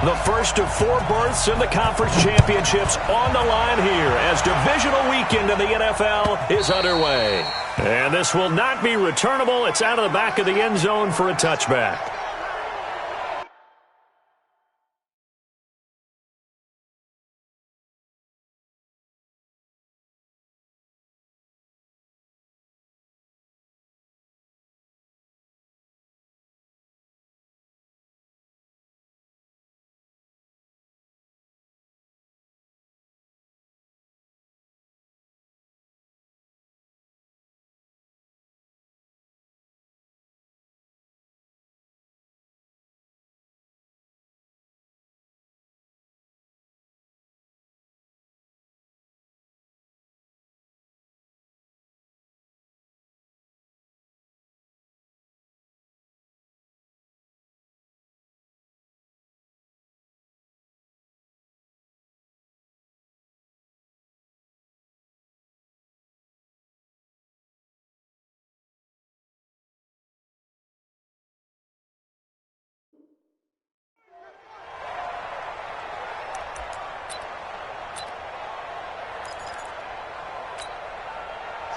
The first of 4 berths in the conference championships on the line here as divisional weekend in the NFL is underway. And this will not be returnable. It's out of the back of the end zone for a touchback.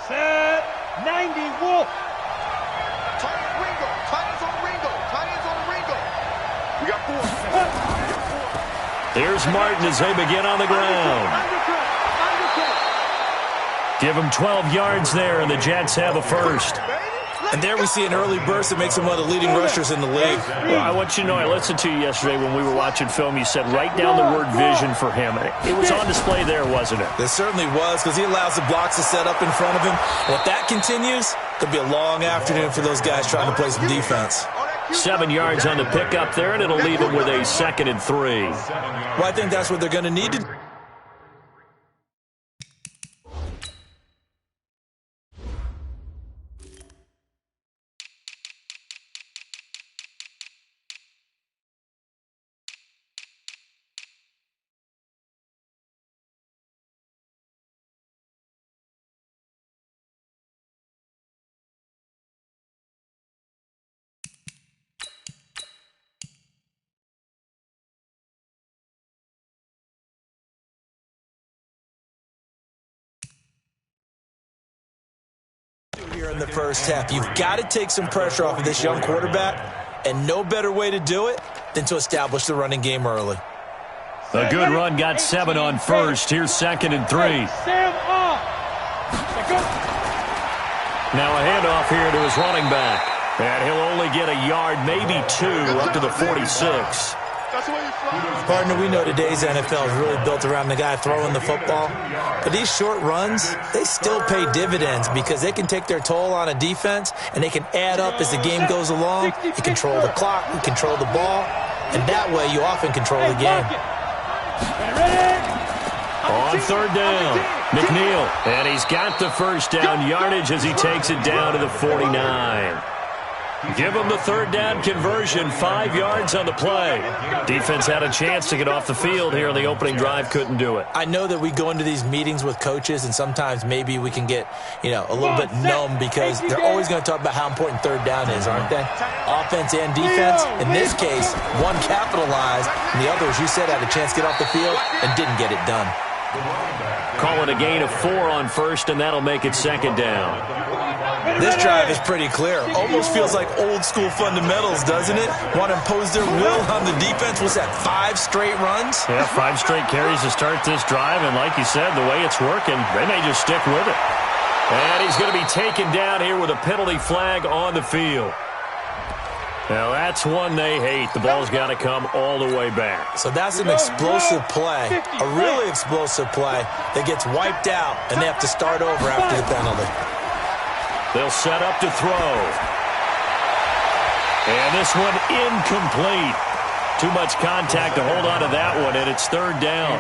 Set 90 Wolf. Tight ends on Ringo. We got 4. Here's Martin as they begin on the ground. Give him 12 yards there, and the Jets have a first. And there we see an early burst that makes him one of the leading rushers in the league. Well, I want you to know, I listened to you yesterday when we were watching film. You said write down the word vision for him. It was on display there, wasn't it? There certainly was, because he allows the blocks to set up in front of him. And if that continues, could be a long afternoon for those guys trying to play some defense. 7 yards on the pickup there, and it'll leave him with a 2nd and 3. Well, I think that's what they're going to need to do. Here in the first half, you've got to take some pressure off of this young quarterback, and no better way to do it than to establish the running game early. A good run got 7 on first. Here's 2nd and 3. Now a handoff here to his running back, and he'll only get a yard, maybe 2, up to the 46. Partner, we know today's NFL is really built around the guy throwing the football. But these short runs, they still pay dividends because they can take their toll on a defense, and they can add up as the game goes along. You control the clock, you control the ball, and that way you often control the game. On 3rd down, McNeil, and he's got the first down yardage as he takes it down to the 49. Give him the 3rd down conversion, 5 yards on the play. Defense had a chance to get off the field here on the opening drive, couldn't do it. I know that we go into these meetings with coaches, and sometimes maybe we can get, a little bit numb because they're always going to talk about how important 3rd down is, aren't they? Offense and defense. In this case, one capitalized, and the other, as you said, had a chance to get off the field and didn't get it done. Call it a gain of 4 on first, and that'll make it 2nd down. This drive is pretty clear. Almost feels like old school fundamentals, doesn't it? Want to impose their will on the defense. Was that 5 straight runs? Yeah, 5 straight carries to start this drive, and like you said, the way it's working, they may just stick with it. And he's going to be taken down here with a penalty flag on the field. Now, that's one they hate. The ball's got to come all the way back. So that's an explosive play, a really explosive play that gets wiped out, and they have to start over after the penalty. They'll set up to throw. And this one incomplete. Too much contact to hold on to that one, and it's 3rd down.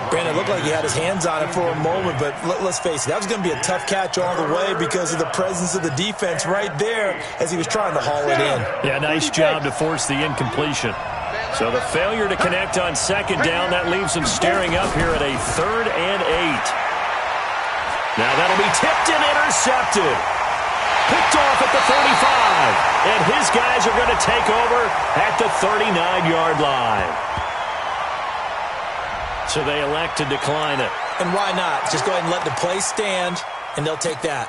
Brandon, it looked like he had his hands on it for a moment, but let's face it, that was going to be a tough catch all the way because of the presence of the defense right there as he was trying to haul it in. Yeah, nice job to force the incompletion. So the failure to connect on 2nd down, that leaves him staring up here at a 3rd and 8. Now that'll be tipped and intercepted. Picked off at the 35. And his guys are going to take over at the 39-yard line. So they elect to decline it. And why not? Just go ahead and let the play stand, and they'll take that.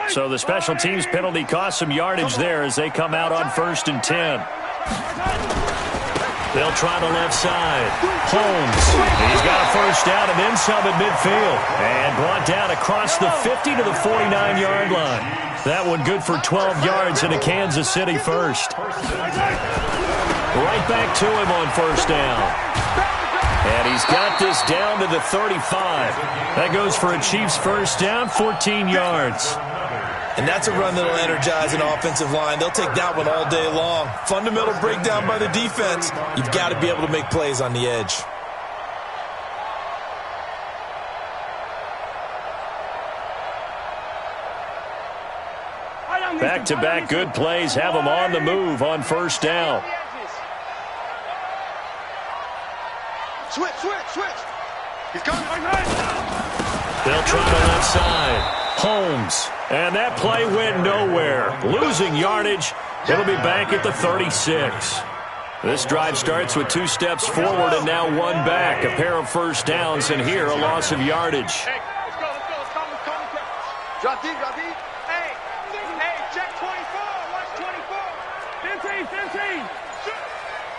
So the special teams penalty cost some yardage there as they come out on 1st and 10. They'll try the left side. Holmes. He's got a first down and then some at midfield. And brought down across the 50 to the 49-yard line. That one good for 12 yards into Kansas City first. Right back to him on 1st down. And he's got this down to the 35. That goes for a Chiefs first down, 14 yards. And that's a run that'll energize an offensive line. They'll take that one all day long. Fundamental breakdown by the defense. You've got to be able to make plays on the edge. Back-to-back good plays have them on the move on 1st down. Switch. He's coming. They'll try the left side. Holmes. And that play went nowhere. Losing yardage. It'll be back at the 36. This drive starts with 2 steps forward and now 1 back. A pair of first downs, and here a loss of yardage. Hey, let's go. Drop deep. Hey, check 24. Watch 24. 15.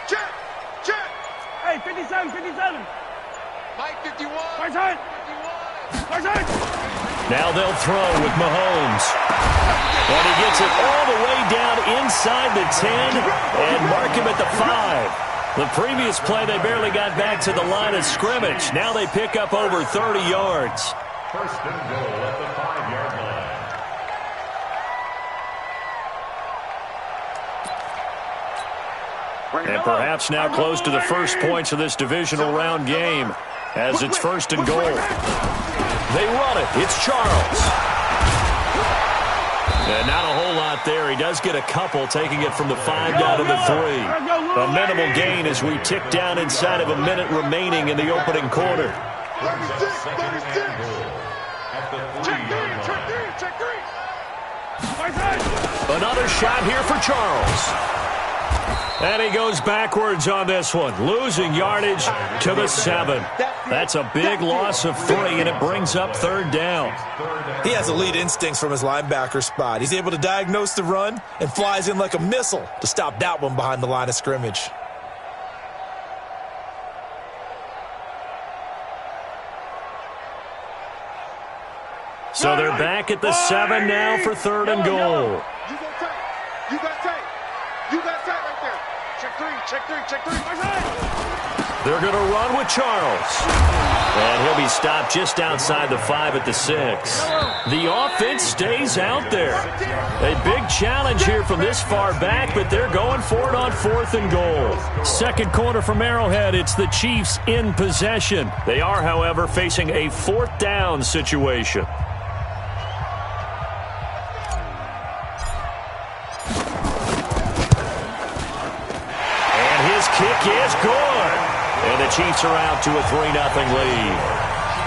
Check. Hey, 57. Mike 51. First side. Now they'll throw with Mahomes. And he gets it all the way down inside the 10 and mark him at the 5. The previous play, they barely got back to the line of scrimmage. Now they pick up over 30 yards. 1st and goal at the 5-yard line. And perhaps now close to the first points of this divisional round game as it's 1st and goal. They run it. It's Charles. And not a whole lot there. He does get a couple, taking it from the 5 down to the 3. A minimal gain as we tick down inside of a minute remaining in the opening quarter. 36. Check 3. Another shot here for Charles. And he goes backwards on this one, losing yardage to the 7. That's a big loss of 3, and it brings up 3rd down. He has elite instincts from his linebacker spot. He's able to diagnose the run and flies in like a missile to stop that one behind the line of scrimmage. So they're back at the 7 now for 3rd and goal. You got tight right there. Check 3. They're going to run with Charles. And he'll be stopped just outside the 5 at the 6. The offense stays out there. A big challenge here from this far back, but they're going for it on 4th and goal. 2nd quarter from Arrowhead. It's the Chiefs in possession. They are, however, facing a 4th down situation. Kick is good. And the Chiefs are out to a 3-0 lead.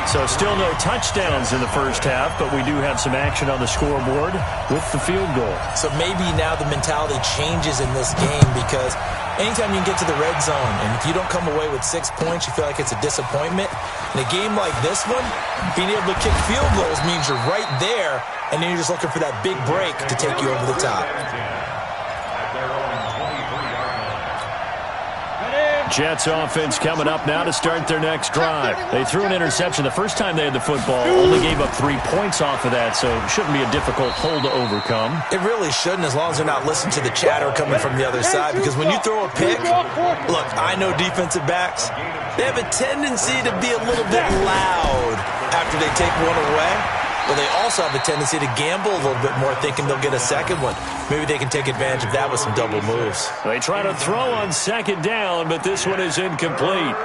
So still no touchdowns in the first half, but we do have some action on the scoreboard with the field goal. So maybe now the mentality changes in this game because anytime you can get to the red zone and if you don't come away with 6 points, you feel like it's a disappointment. In a game like this one, being able to kick field goals means you're right there, and then you're just looking for that big break to take you over the top. Jets offense coming up now to start their next drive. They threw an interception the first time they had the football, only gave up 3 points off of that, so it shouldn't be a difficult hole to overcome. It really shouldn't, as long as they're not listening to the chatter coming from the other side, because when you throw a pick, look, I know defensive backs, they have a tendency to be a little bit loud after they take one away. But they also have a tendency to gamble a little bit more, thinking they'll get a second one. Maybe they can take advantage of that with some double moves. They try to throw on 2nd down, but this one is incomplete.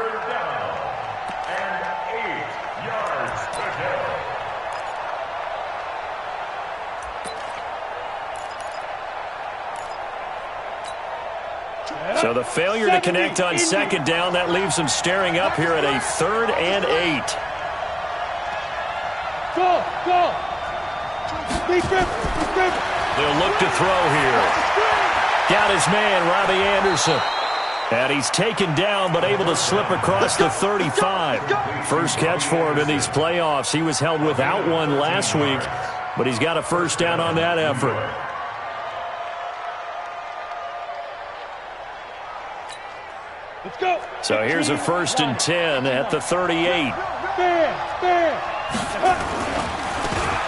So the failure to connect on 2nd down, that leaves them staring up here at a 3rd and 8. Go. Defense. They'll look to throw here. Got his man, Robbie Anderson. And he's taken down, but able to slip across the 35. First catch for him in these playoffs. He was held without one last week, but he's got a first down on that effort. Let's go. So here's a 1st and 10 at the 38.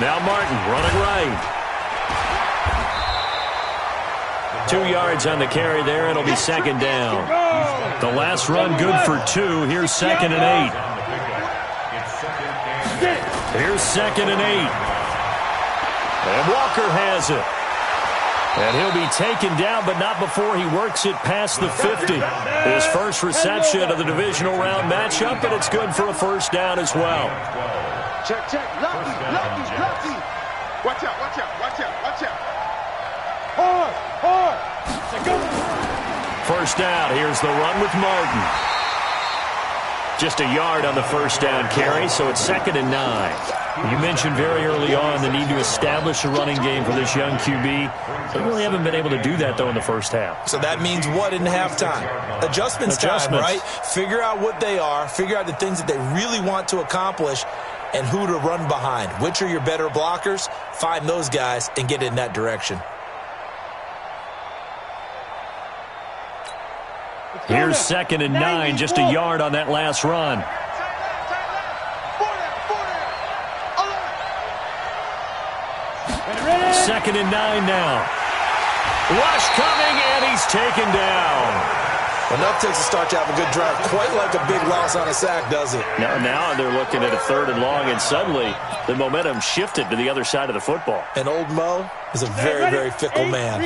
Now Martin running right. 2 yards on the carry there. It'll be 2nd down. The last run good for 2. Here's 2nd and 8. Here's 2nd and 8. And Walker has it. And he'll be taken down, but not before he works it past the 50. His first reception of the divisional round matchup, and it's good for a first down as well. Check. Lucky. Watch out. Hard. First down. Here's the run with Martin. Just a yard on the first down carry, so it's 2nd and 9. You mentioned very early on the need to establish a running game for this young QB. They really haven't been able to do that, though, in the first half. So that means what in halftime? Adjustments time, right? Figure out what they are, figure out the things that they really want to accomplish, and who to run behind. Which are your better blockers? Find those guys and get in that direction. Here's 2nd and 9, just a yard on that last run. Second and 9 now. Rush coming, and he's taken down. Enough takes to start to have a good drive. Quite like a big loss on a sack, does it? Now they're looking at a 3rd and long, and suddenly the momentum shifted to the other side of the football. And old Mo is a very, very fickle man.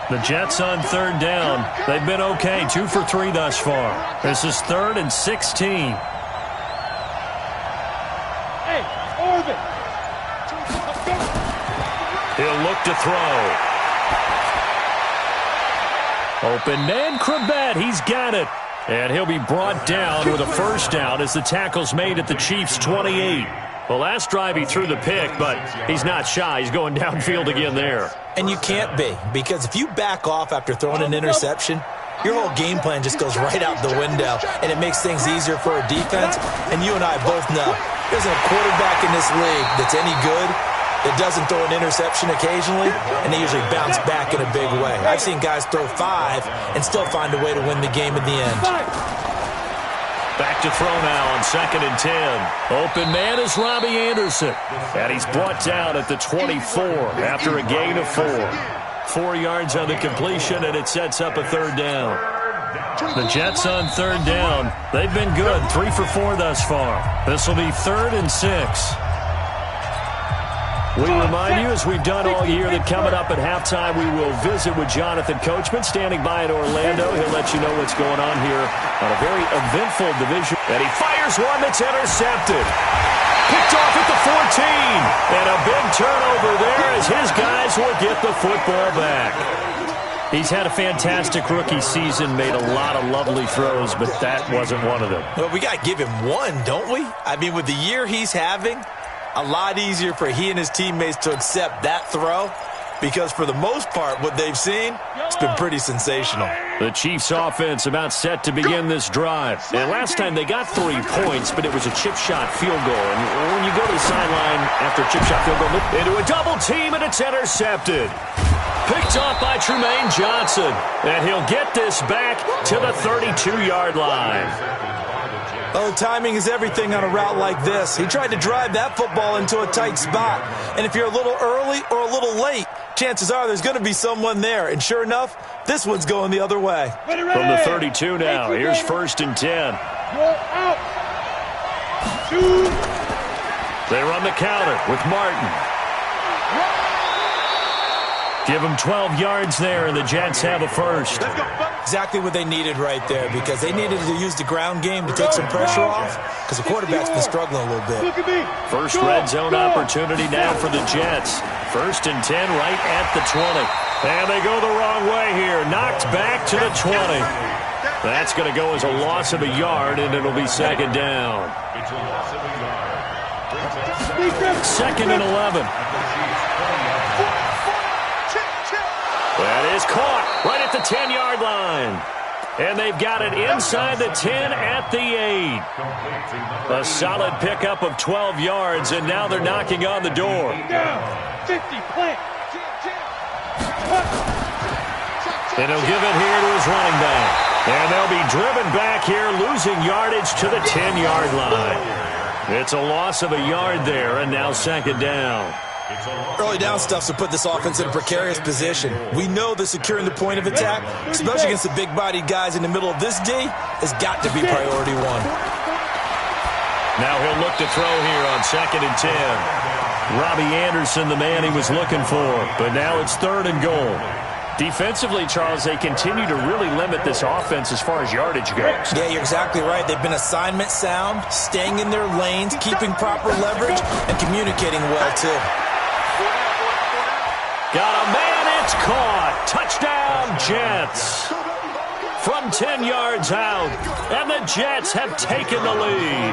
The Jets on 3rd down. They've been okay, 2 for 3 thus far. This is 3rd and 16. Hey, Orbit. He'll look to throw. Open man, Krebet. He's got it. And he'll be brought down with a first down as the tackle's made at the Chiefs' 28. The last drive he threw the pick, but he's not shy. He's going downfield again there. And you can't be, because if you back off after throwing an interception, your whole game plan just goes right out the window, and it makes things easier for a defense. And you and I both know there isn't a quarterback in this league that's any good that doesn't throw an interception occasionally, and they usually bounce back in a big way. I've seen guys throw 5 and still find a way to win the game in the end. Back to throw now on 2nd and 10. Open man is Robbie Anderson. And he's brought down at the 24 after a gain of 4. 4 yards on the completion, and it sets up a 3rd down. The Jets on 3rd down. They've been good, 3 for 4 thus far. This will be 3rd and 6. We remind you, as we've done all year, that coming up at halftime, we will visit with Jonathan Coachman, standing by in Orlando. He'll let you know what's going on here on a very eventful division. And he fires one that's intercepted. Picked off at the 14. And a big turnover there as his guys will get the football back. He's had a fantastic rookie season, made a lot of lovely throws, but that wasn't one of them. Well, we got to give him one, don't we? I mean, with the year he's having, a lot easier for he and his teammates to accept that throw, because for the most part, what they've seen, it's been pretty sensational. The Chiefs offense about set to begin this drive. And last time they got 3 points, but it was a chip shot field goal. And when you go to the sideline after a chip shot field goal, into a double team, and it's intercepted. Picked off by Trumaine Johnson. And he'll get this back to the 32-yard line. Oh, timing is everything on a route like this. He tried to drive that football into a tight spot. And if you're a little early or a little late, chances are there's going to be someone there. And sure enough, this one's going the other way. From the 32 now, here's 1st and 10. Out. They run the counter with Martin. Give them 12 yards there, and the Jets have a first. Exactly what they needed right there, because they needed to use the ground game to take some pressure off, because the quarterback's been struggling a little bit. First red zone opportunity now for the Jets. 1st and 10 right at the 20. And they go the wrong way here. Knocked back to the 20. That's going to go as a loss of a yard, and it'll be 2nd down. Second and 11. That is caught right at the 10-yard line. And they've got it inside the 10 at the 8. A solid pickup of 12 yards, and now they're knocking on the door. Down. 50, plant. And he'll give it here to his running back. And they'll be driven back here, losing yardage to the 10-yard line. It's a loss of a yard there, and now second down. Early down stuffs will put this offense in a precarious position. We know that securing the point of attack, especially against the big-bodied guys in the middle of this D, has got to be priority one. Now he'll look to throw here on second and 10. Robbie Anderson, the man he was looking for, but now it's third and goal. Defensively, Charles, they continue to really limit this offense as far as yardage goes. Yeah, you're exactly right. They've been assignment sound, staying in their lanes, keeping proper leverage, and communicating well, too. Got a man, it's caught. Touchdown, Jets. From 10 yards out, and the Jets have taken the lead.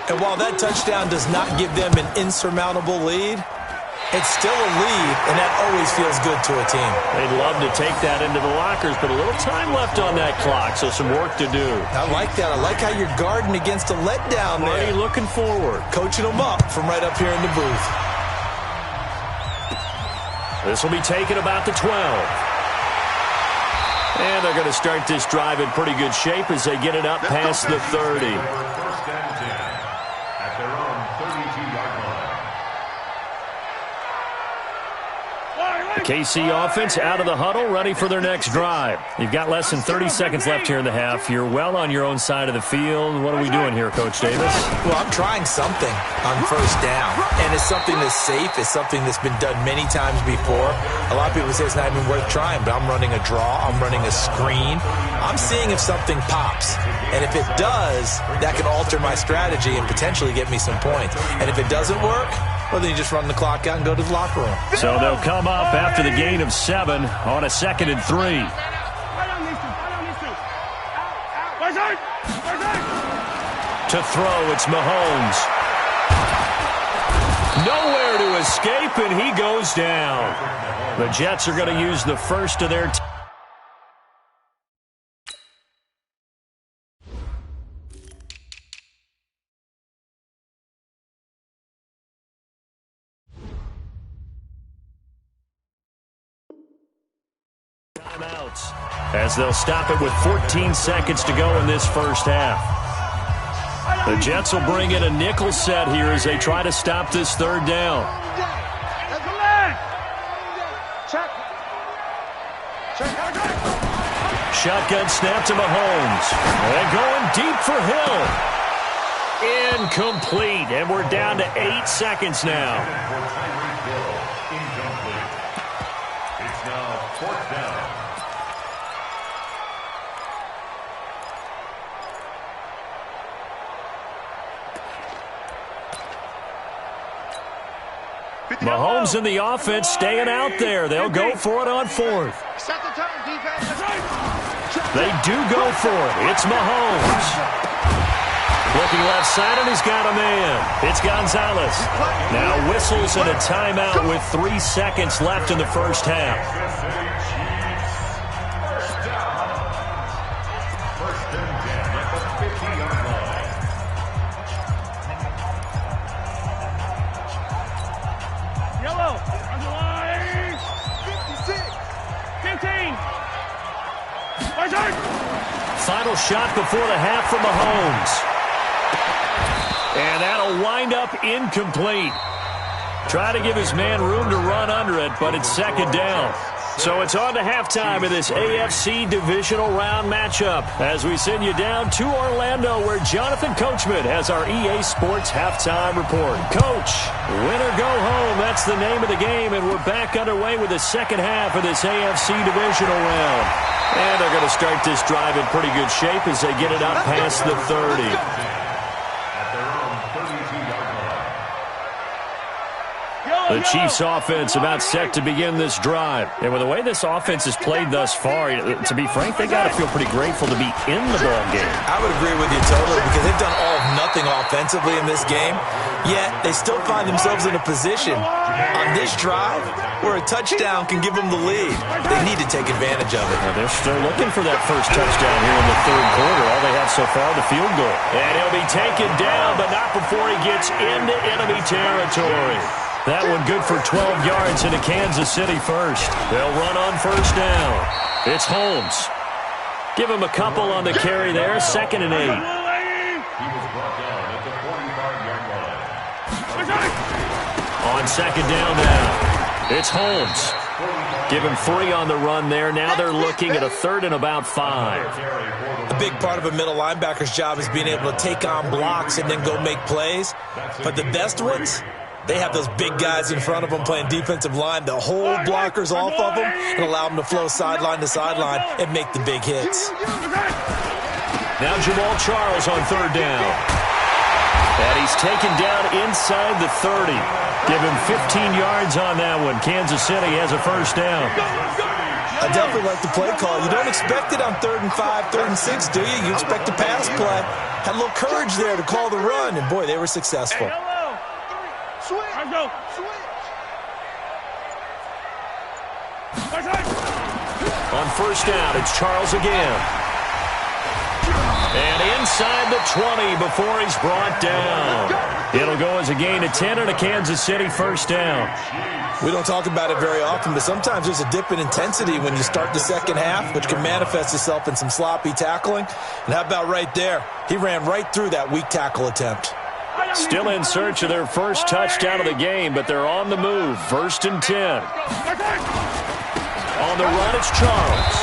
And while that touchdown does not give them an insurmountable lead, it's still a lead, and that always feels good to a team. They'd love to take that into the lockers, but a little time left on that clock, so some work to do. I like that. I like how you're guarding against a letdown there. Marty looking forward. Coaching them up from right up here in the booth. This will be taken about the 12. And they're going to start this drive in pretty good shape as they get it up past the 30. At their own 32-yard line. The KC offense out of the huddle, ready for their next drive. You've got less than 30 seconds left here in the half. You're well on your own side of the field. What are we doing here, Coach Davis? Well, I'm trying something on first down, and it's something that's safe. It's something that's been done many times before. A lot of people say it's not even worth trying, but I'm running a draw. I'm running a screen. I'm seeing if something pops, and if it does, that can alter my strategy and potentially get me some points. And if it doesn't work, well, then you just run the clock out and go to the locker room. So they'll come up after the gain of 7 on a 2nd and 3. To throw, it's Mahomes. Nowhere to escape, and he goes down. The Jets are going to use the first of their timeouts as they'll stop it with 14 seconds to go in this first half. The Jets will bring in a nickel set here as they try to stop this third down. Shotgun snap to Mahomes. And going deep for Hill. Incomplete, and we're down to 8 seconds now. It's now fourth down. Mahomes in the offense staying out there. They'll go for it on 4th. They do go for it. It's Mahomes. Looking left side, and he's got a man. It's Gonzalez. Now whistles and a timeout with 3 seconds left in the first half. First and 10 at the 50-yard line. Yellow. Underline. 56. 15. Final shot before the half from Mahomes. And that'll wind up incomplete. Try to give his man room to run under it, but it's second down. So it's on to halftime of this AFC divisional round matchup as we send you down to Orlando where Jonathan Coachman has our EA Sports halftime report. Coach, win or go home, that's the name of the game, and we're back underway with the second half of this AFC divisional round. And they're going to start this drive in pretty good shape as they get it up past the 30. The Chiefs offense about set to begin this drive. And with the way this offense has played thus far, to be frank, they got to feel pretty grateful to be in the ball game. I would agree with you totally because they've done all of nothing offensively in this game, yet they still find themselves in a position on this drive where a touchdown can give them the lead. They need to take advantage of it. Now they're still looking for that first touchdown here in the third quarter. All they have so far, the field goal. And he'll be taken down, but not before he gets into enemy territory. That one good for 12 yards into Kansas City first. They'll run on first down. It's Holmes. Give him a couple on the carry there. 2nd and 8. He was brought down at the 45-yard line. On 2nd down now, it's Holmes. Give him 3 on the run there. Now they're looking at a 3rd and about 5. A big part of a middle linebacker's job is being able to take on blocks and then go make plays. But the best ones, they have those big guys in front of them playing defensive line to hold blockers off of them and allow them to flow sideline to sideline and make the big hits. Now Jamal Charles on 3rd down. And he's taken down inside the 30. Give him 15 yards on that one. Kansas City has a first down. I definitely like the play call. You don't expect it on 3rd and 5, 3rd and 6, do you? You expect a pass play. Had a little courage there to call the run, and boy, they were successful. On first down, it's Charles again. And inside the 20 before he's brought down. It'll go as a gain of 10 and a Kansas City first down. We don't talk about it very often, but sometimes there's a dip in intensity when you start the second half, which can manifest itself in some sloppy tackling. And how about right there? He ran right through that weak tackle attempt. Still in search of their first touchdown of the game, but they're on the move. 1st and 10. On the run, it's Charles.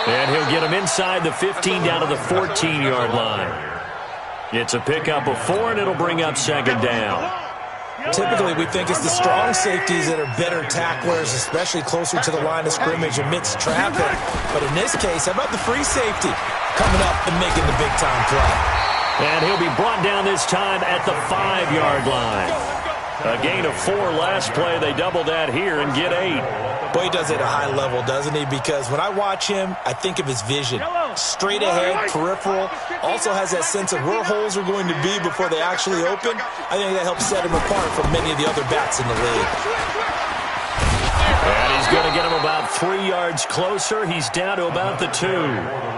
And he'll get him inside the 15 down to the 14-yard line. It's a pickup of 4, and it'll bring up 2nd down. Typically, we think it's the strong safeties that are better tacklers, especially closer to the line of scrimmage amidst traffic. But in this case, how about the free safety coming up and making the big-time play? And he'll be brought down this time at the 5-yard line. A gain of 4 last play. They double that here and get 8. Boy, he does it at a high level, doesn't he? Because when I watch him, I think of his vision. Straight ahead, peripheral. Also has that sense of where holes are going to be before they actually open. I think that helps set him apart from many of the other backs in the league. And he's going to get him about 3 yards closer. He's down to about the 2.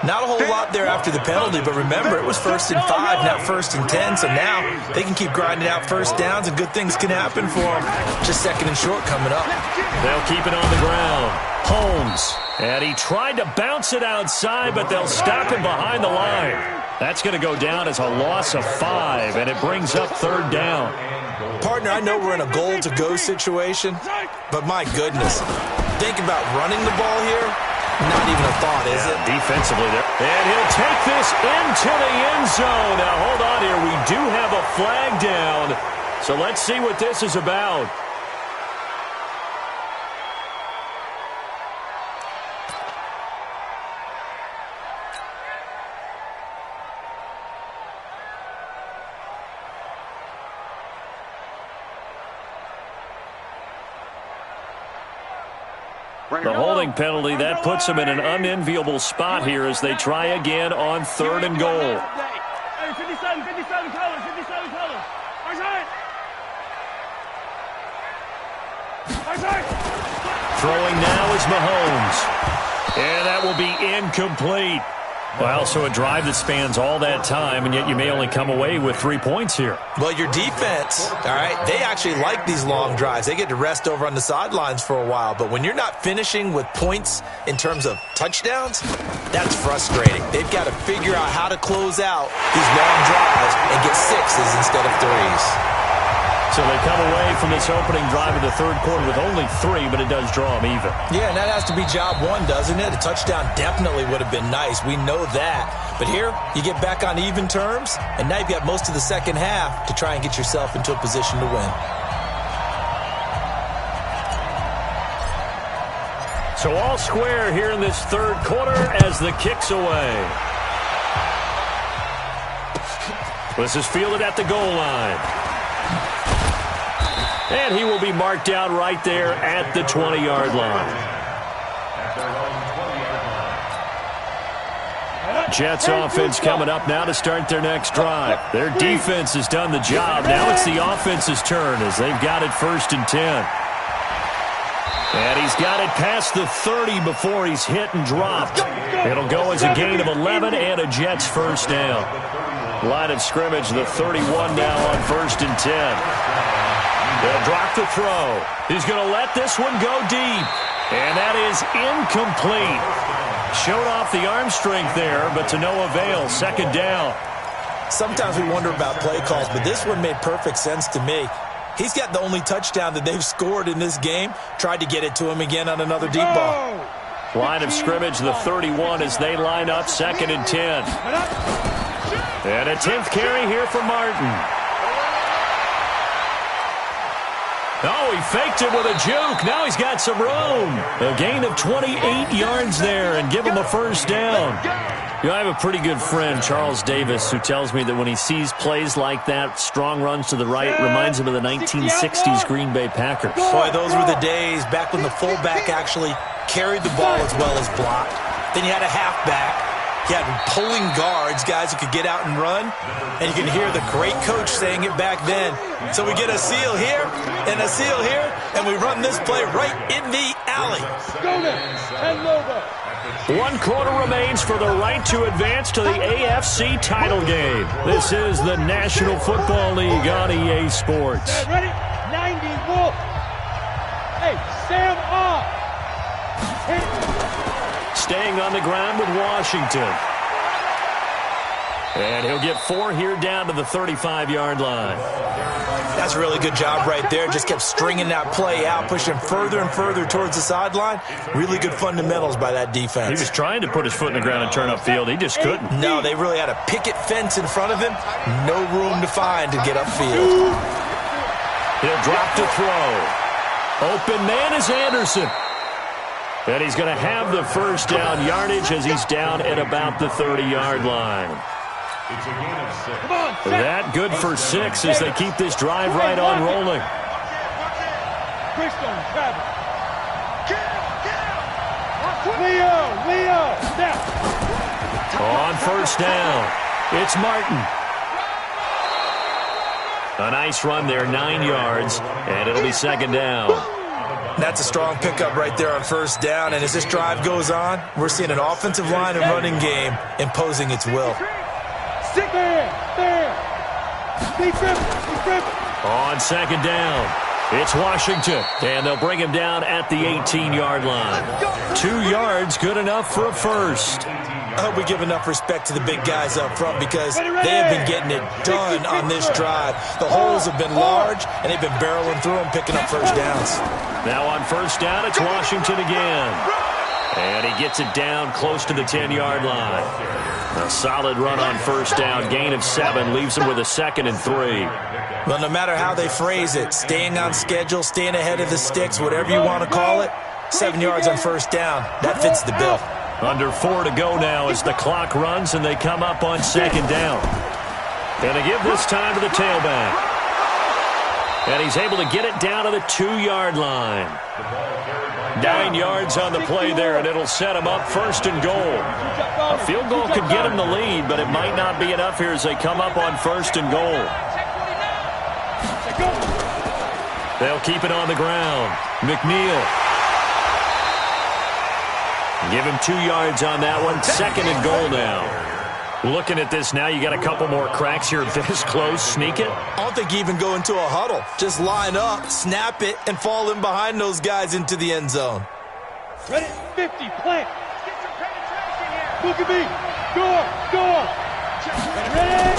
Not a whole lot there after the penalty, but remember, it was 1st and 5, not 1st and 10, so now they can keep grinding out first downs and good things can happen for them. Just 2nd and short coming up. They'll keep it on the ground. Holmes. And he tried to bounce it outside, but they'll stop him behind the line. That's going to go down as a loss of 5, and it brings up 3rd down. Partner, I know we're in a goal-to-go situation, but my goodness, think about running the ball here. Not even a thought, is it? Defensively there. And he'll take this into the end zone. Now, hold on here. We do have a flag down. So let's see what this is about. The holding penalty, that puts them in an unenviable spot here as they try again on 3rd and goal. Hey, 57 colors, 57 colors. Throwing now is Mahomes. And that will be incomplete. Well, so a drive that spans all that time, and yet you may only come away with 3 points here. Well, your defense, all right, they actually like these long drives. They get to rest over on the sidelines for a while. But when you're not finishing with points in terms of touchdowns, that's frustrating. They've got to figure out how to close out these long drives and get 6s instead of 3s. So they come away from this opening drive of the third quarter with only 3, but it does draw them even. Yeah, and that has to be job 1, doesn't it? A touchdown definitely would have been nice. We know that. But here, you get back on even terms, and now you've got most of the second half to try and get yourself into a position to win. So all square here in this third quarter as the kick's away. This is fielded at the goal line. And he will be marked down right there at the 20-yard line. Jets offense coming up now to start their next drive. Their defense has done the job. Now it's the offense's turn as they've got it 1st and 10. And he's got it past the 30 before he's hit and dropped. It'll go as a gain of 11 and a Jets first down. Line of scrimmage, the 31 now on 1st and 10. They'll drop the throw. He's going to let this one go deep. And that is incomplete. Showed off the arm strength there, but to no avail. 2nd down. Sometimes we wonder about play calls, but this one made perfect sense to me. He's got the only touchdown that they've scored in this game. Tried to get it to him again on another deep ball. Line of scrimmage, the 31 as they line up 2nd and 10. And a 10th carry here for Martin. Oh, he faked it with a juke. Now he's got some room. A gain of 28 yards there and give him a first down. You know, I have a pretty good friend, Charles Davis, who tells me that when he sees plays like that, strong runs to the right, reminds him of the 1960s Green Bay Packers. Boy, those were the days back when the fullback actually carried the ball as well as blocked. Then you had a halfback. You had pulling guards, guys who could get out and run. And you can hear the great coach saying it back then. So we get a seal here and a seal here, and we run this play right in the alley. One quarter remains for the right to advance to the AFC title game. This is the National Football League on EA Sports. Ready? 90 Wolf. Hey, Sam off. Staying on the ground with Washington. And he'll get 4 here down to the 35-yard line. That's a really good job right there. Just kept stringing that play out, pushing further and further towards the sideline. Really good fundamentals by that defense. He was trying to put his foot in the ground and turn upfield. He just couldn't. No, they really had a picket fence in front of him. No room to find to get upfield. He'll drop to throw. Open man is Anderson. And he's going to have the first down yardage as he's down at about the 30-yard line. It's a gain of 6. That good for 6 as they keep this drive right on rolling. On first down, it's Martin. A nice run there, 9 yards, and it'll be 2nd down. That's a strong pickup right there on first down. And as this drive goes on, we're seeing an offensive line and running game imposing its will. On 2nd down, it's Washington. And they'll bring him down at the 18-yard line. 2 yards, good enough for a first. I hope we give enough respect to the big guys up front because they have been getting it done on this drive. The holes have been large, and they've been barreling through them, picking up first downs. Now on first down, it's Washington again. And he gets it down close to the 10-yard line. A solid run on first down. Gain of 7 leaves him with a 2nd and 3. Well, no matter how they phrase it, staying on schedule, staying ahead of the sticks, whatever you want to call it, 7 yards on first down, that fits the bill. Under 4 to go now as the clock runs and they come up on 2nd down. And they give this time to the tailback. And he's able to get it down to the 2-yard line. 9 yards on the play there, and it'll set him up 1st and goal. A field goal could get him the lead, but it might not be enough here as they come up on 1st and goal. They'll keep it on the ground. McNeil. Give him 2 yards on that one. 2nd and goal now. Looking at this now, you got a couple more cracks here this close. Sneak it. I don't think you even go into a huddle. Just line up, snap it, and fall in behind those guys into the end zone. Ready? 50, plant. Get some penetration here. Look at me. Go. Ready?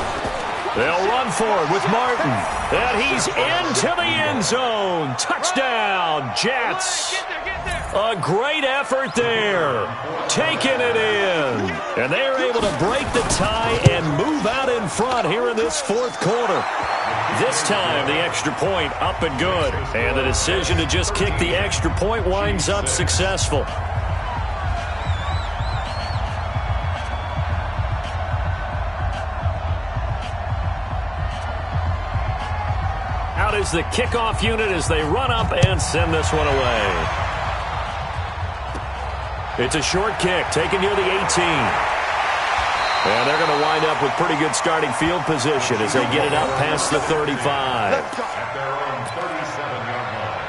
They'll run for it with Martin. And he's into the end zone. Touchdown, Jets. A great effort there. Taking it in. And they're able to break the tie and move out in front here in this 4th quarter. This time, the extra point up and good. And the decision to just kick the extra point winds up successful. Out is the kickoff unit as they run up and send this one away. It's a short kick taken near the 18. And they're going to wind up with pretty good starting field position as they get it up past the 35. At their own 37-yard line.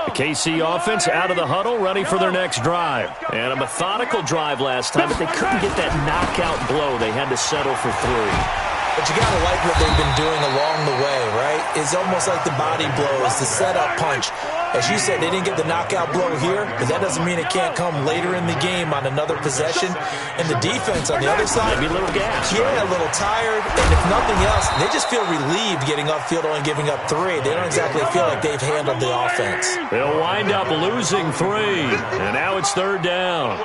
The KC offense out of the huddle, ready for their next drive. And a methodical drive last time, but they couldn't get that knockout blow. They had to settle for 3. But you got to like what they've been doing along the way, right? It's almost like the body blows, the setup punch. As you said, they didn't get the knockout blow here, but that doesn't mean it can't come later in the game on another possession. And the defense on the other side, maybe a little gas. Yeah, a little tired. And if nothing else, they just feel relieved getting upfield only giving up 3. They don't exactly feel like they've handled the offense. They'll wind up losing 3. And now it's 3rd down.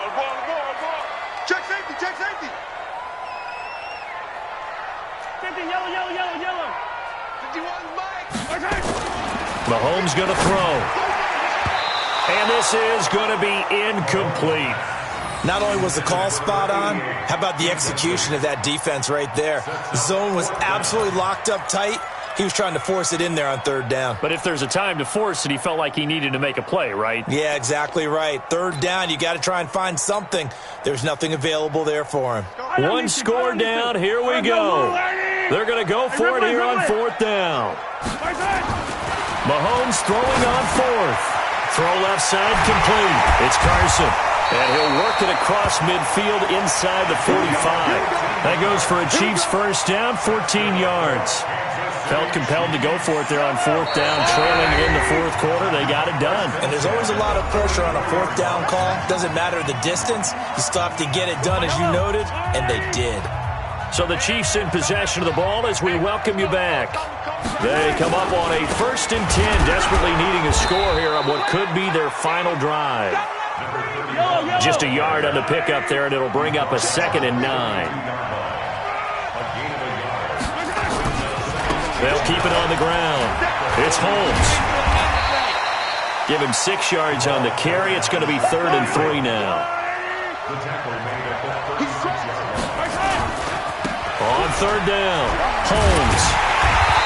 Check safety, check safety. Yellow. 51 Mike. Mahomes going to throw. And this is going to be incomplete. Not only was the call spot on, how about the execution of that defense right there? The zone was absolutely locked up tight. He was trying to force it in there on 3rd down. But if there's a time to force it, he felt like he needed to make a play, right? Yeah, exactly right. 3rd down, you got to try and find something. There's nothing available there for him. 1 score down. Here we go. They're going to go for it here on 4th down. Mahomes throwing on 4th. Throw left side complete. It's Carson. And he'll work it across midfield inside the 45. That goes for a Chiefs first down, 14 yards. Felt compelled to go for it there on 4th down, trailing in the 4th quarter. They got it done. And there's always a lot of pressure on a 4th down call. Doesn't matter the distance. You still have to get it done, as you noted, and they did. So the Chiefs in possession of the ball as we welcome you back. They come up on a 1st and 10, desperately needing a score here on what could be their final drive. Just a yard on the pickup there, and it'll bring up a 2nd and 9. They'll keep it on the ground. It's Holmes. Give him 6 yards on the carry. It's going to be 3rd and 3 now. On 3rd down, Holmes.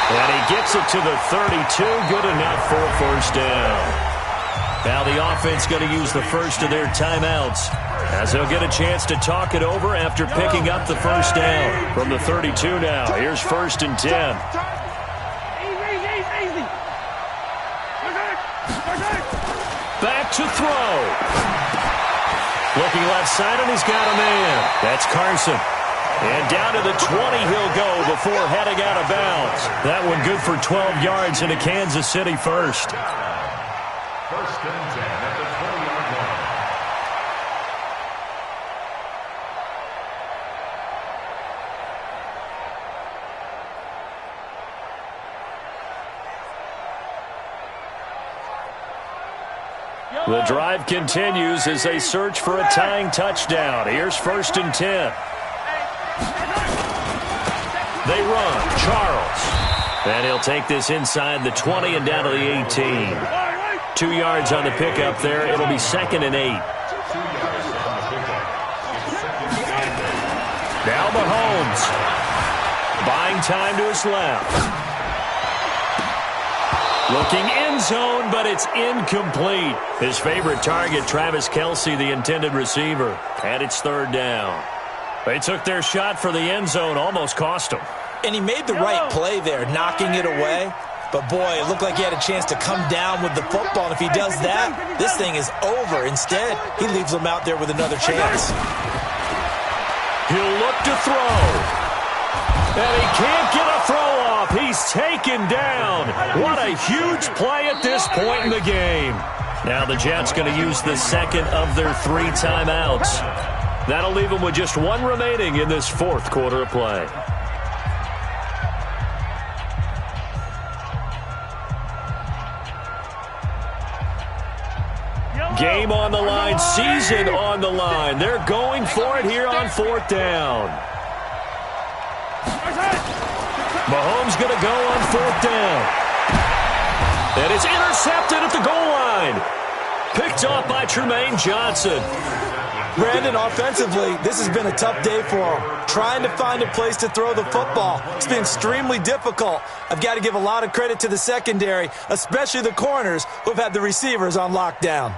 And he gets it to the 32. Good enough for a 1st down. Now the offense going to use the first of their timeouts as they'll get a chance to talk it over after picking up the 1st down from the 32 now. Here's 1st and 10. Back to throw. Looking left side, and he's got a man. That's Carson. And down to the 20 he'll go before heading out of bounds. That one good for 12 yards into Kansas City first. 1st and 10 at the 20-yard line. The drive continues as they search for a tying touchdown. Here's 1st and 10. They run. Charles. And he'll take this inside the 20 and down to the 18. 2 yards on the pickup there. It'll be 2nd and 8. Now Mahomes. Buying time to his left. Looking end zone, but it's incomplete. His favorite target, Travis Kelce, the intended receiver. And it's 3rd down. They took their shot for the end zone, almost cost him. And he made the right play there, knocking it away. But, boy, it looked like he had a chance to come down with the football. And if he does that, this thing is over. Instead, he leaves him out there with another chance. He'll look to throw. And he can't get a throw off. He's taken down. What a huge play at this point in the game. Now the Jets going to use the 2nd of their 3 timeouts. That'll leave them with just 1 remaining in this 4th quarter of play. Game on the line, season on the line. They're going for it here on 4th down. Mahomes going to go on 4th down. And it's intercepted at the goal line. Picked off by Tremaine Johnson. Brandon, offensively, this has been a tough day for him. Trying to find a place to throw the football. It's been extremely difficult. I've got to give a lot of credit to the secondary, especially the corners who have had the receivers on lockdown.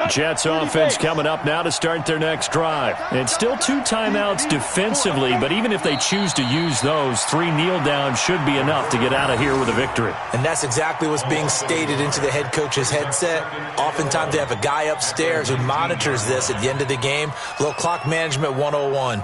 Jets offense coming up now to start their next drive. It's still 2 timeouts defensively, but even if they choose to use those, 3 kneel downs should be enough to get out of here with a victory. And that's exactly what's being stated into the head coach's headset. Oftentimes they have a guy upstairs who monitors this at the end of the game. Little clock management 101.